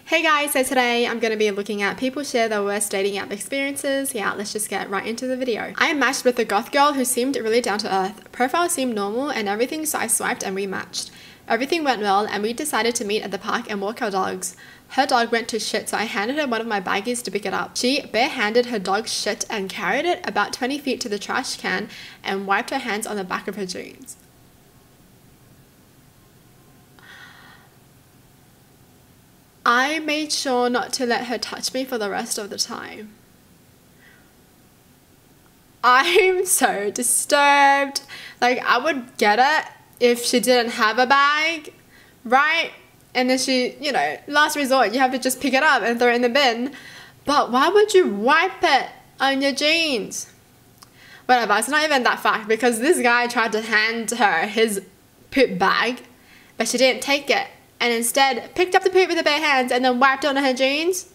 Hey guys, so today I'm going to be looking at people share their worst dating app experiences. Yeah, let's just get right into the video. I matched with a goth girl who seemed really down to earth. Profile seemed normal and everything, so I swiped and we matched. Everything went well and we decided to meet at the park and walk our dogs. Her dog went to shit, so I handed her one of my baggies to pick it up. She barehanded her dog's shit and carried it about 20 feet to the trash can and wiped her hands on the back of her jeans. I made sure not to let her touch me for the rest of the time. I'm so disturbed. Like, I would get it if she didn't have a bag, right? And then she, last resort, you have to just pick it up and throw it in the bin. But why would you wipe it on your jeans? Whatever, it's not even that fact, because this guy tried to hand her his poop bag, but she didn't take it. And instead picked up the poop with her bare hands and then wiped it on her jeans.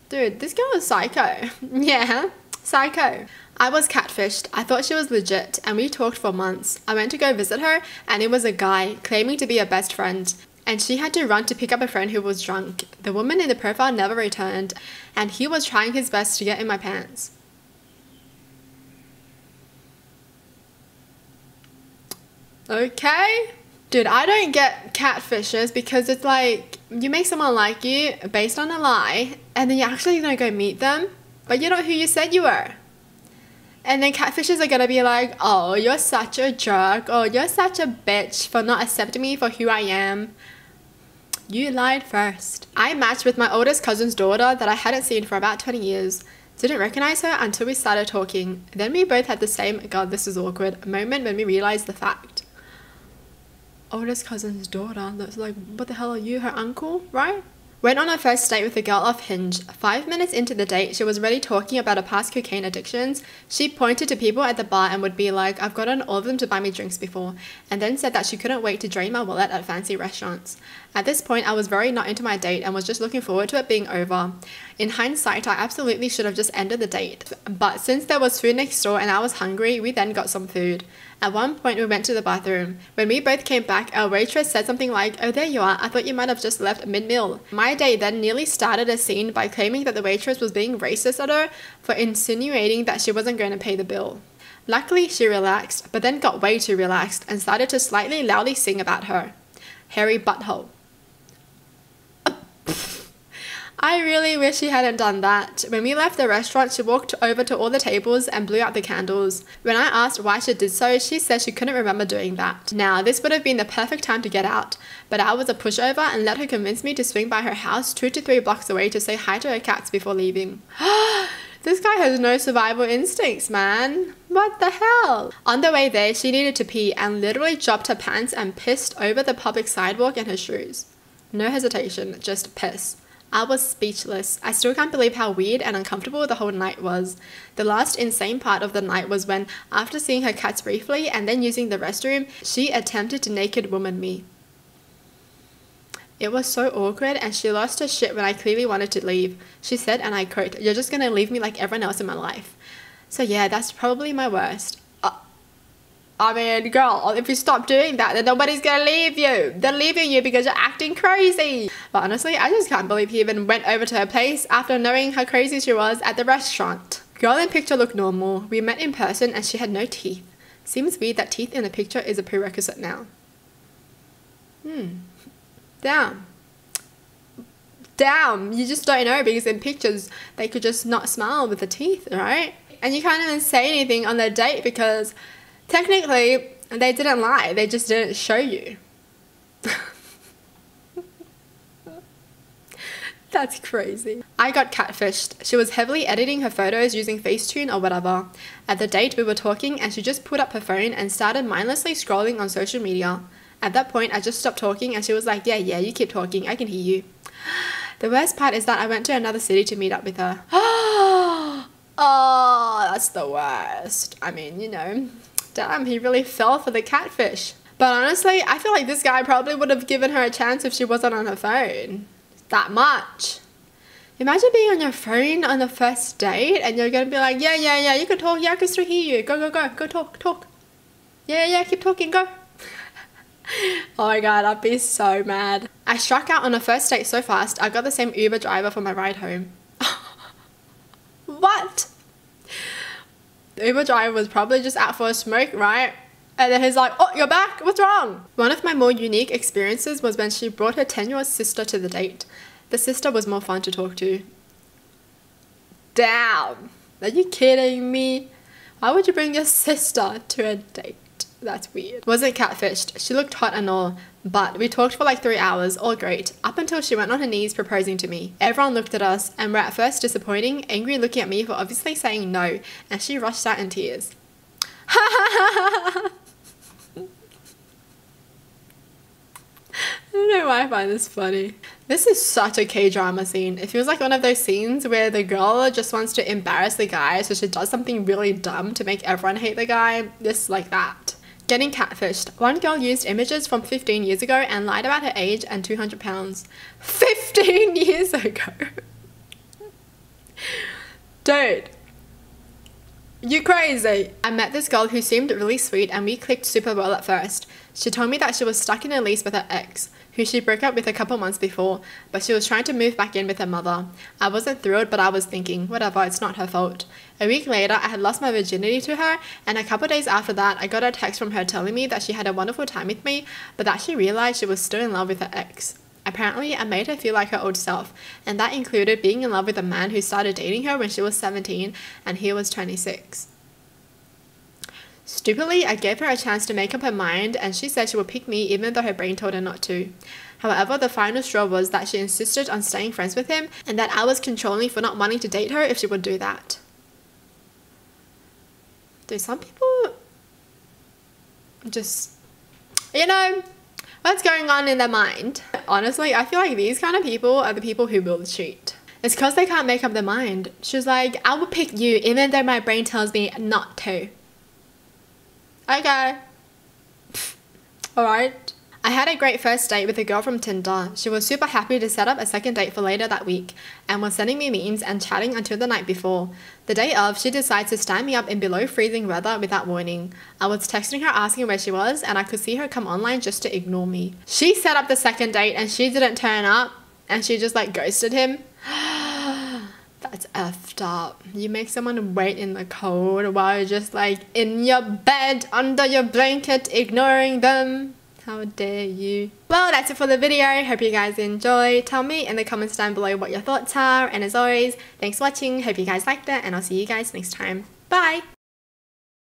Dude, this girl is psycho. Yeah, psycho. I was catfished. I thought she was legit and we talked for months. I went to go visit her and it was a guy claiming to be a best friend. And she had to run to pick up a friend who was drunk. The woman in the profile never returned and he was trying his best to get in my pants. Okay. Dude, I don't get catfishes because it's like you make someone like you based on a lie and then you're actually gonna go meet them, but you're not who you said you were. And then catfishes are gonna be like, oh, you're such a jerk, or you're such a bitch for not accepting me for who I am. You lied first. I matched with my oldest cousin's daughter that I hadn't seen for about 20 years. Didn't recognize her until we started talking. Then we both had the same, God, this is awkward, moment when we realized the fact. Oldest cousin's daughter. That's like, what the hell are you, her uncle, right? Went on a first date with a girl off Hinge. 5 minutes into the date, she was already talking about her past cocaine addictions. She pointed to people at the bar and would be like, I've gotten all of them to buy me drinks before, and then said that she couldn't wait to drain my wallet at fancy restaurants. At this point, I was very not into my date and was just looking forward to it being over. In hindsight, I absolutely should have just ended the date. But since there was food next door and I was hungry, we then got some food. At one point, we went to the bathroom. When we both came back, our waitress said something like, oh, there you are, I thought you might have just left mid-meal. My date then nearly started a scene by claiming that the waitress was being racist at her for insinuating that she wasn't going to pay the bill. Luckily, she relaxed, but then got way too relaxed and started to slightly loudly sing about her hairy butthole. I really wish she hadn't done that. When we left the restaurant, she walked over to all the tables and blew out the candles. When I asked why she did so, she said she couldn't remember doing that. Now, this would have been the perfect time to get out, but I was a pushover and let her convince me to swing by her house 2 to 3 blocks away to say hi to her cats before leaving. This guy has no survival instincts, man. What the hell? On the way there, she needed to pee and literally dropped her pants and pissed over the public sidewalk in her shoes. No hesitation, just piss. I was speechless. I still can't believe how weird and uncomfortable the whole night was. The last insane part of the night was when, after seeing her cats briefly and then using the restroom, she attempted to naked woman me. It was so awkward and she lost her shit when I clearly wanted to leave. She said, and I quote, "You're just gonna leave me like everyone else in my life." So yeah, that's probably my worst. I mean, girl, if you stop doing that, then nobody's gonna leave you. They're leaving you because you're acting crazy. But honestly, I just can't believe he even went over to her place after knowing how crazy she was at the restaurant. Girl in picture looked normal. We met in person and she had no teeth. Seems weird that teeth in a picture is a prerequisite now. Damn. Damn, you just don't know because in pictures, they could just not smile with the teeth, right? And you can't even say anything on their date because technically, they didn't lie, they just didn't show you. That's crazy. I got catfished. She was heavily editing her photos using Facetune or whatever. At the date, we were talking and she just put up her phone and started mindlessly scrolling on social media. At that point, I just stopped talking and she was like, yeah, you keep talking, I can hear you. The worst part is that I went to another city to meet up with her. Oh, that's the worst. I mean, damn, he really fell for the catfish. But honestly, I feel like this guy probably would have given her a chance if she wasn't on her phone. That much. Imagine being on your phone on the first date and you're gonna be like, yeah, you can talk, yeah, I can still hear you. Go, talk. Yeah, keep talking, go. Oh my god, I'd be so mad. I struck out on a first date so fast, I got the same Uber driver for my ride home. What? The Uber driver was probably just out for a smoke, right? And then he's like, oh, you're back? What's wrong? One of my more unique experiences was when she brought her 10-year-old sister to the date. The sister was more fun to talk to. Damn. Are you kidding me? Why would you bring your sister to a date? That's weird. Wasn't catfished. She looked hot and all, but we talked for like 3 hours, all great, up until she went on her knees proposing to me. Everyone looked at us and were at first disappointing, angry looking at me for obviously saying no, and she rushed out in tears. I don't know why I find this funny. This is such a K-drama scene. It feels like one of those scenes where the girl just wants to embarrass the guy, so she does something really dumb to make everyone hate the guy. This like that. Getting catfished. One girl used images from 15 years ago and lied about her age and 200 pounds. 15 years ago. Dude. You crazy. I met this girl who seemed really sweet and we clicked super well at first. She told me that she was stuck in a lease with her ex, who she broke up with a couple months before, but she was trying to move back in with her mother. I wasn't thrilled, but I was thinking, whatever, it's not her fault. A week later, I had lost my virginity to her, and a couple days after that, I got a text from her telling me that she had a wonderful time with me, but that she realized she was still in love with her ex. Apparently, I made her feel like her old self, and that included being in love with a man who started dating her when she was 17 and he was 26. Stupidly, I gave her a chance to make up her mind, and she said she would pick me even though her brain told her not to. However, the final straw was that she insisted on staying friends with him and that I was controlling for not wanting to date her if she would do that. Do some people just, you know, what's going on in their mind? Honestly, I feel like these kind of people are the people who will cheat. It's because they can't make up their mind. She's like, I will pick you even though my brain tells me not to. Okay. Alright. I had a great first date with a girl from Tinder. She was super happy to set up a second date for later that week and was sending me memes and chatting until the night before. The day of, she decides to stand me up in below freezing weather without warning. I was texting her asking where she was and I could see her come online just to ignore me. She set up the second date and she didn't turn up and she just like ghosted him. That's effed up. You make someone wait in the cold while you're just like in your bed under your blanket ignoring them. How dare you? Well, that's it for the video. Hope you guys enjoy. Tell me in the comments down below what your thoughts are. And as always, thanks for watching. Hope you guys liked it and I'll see you guys next time. Bye!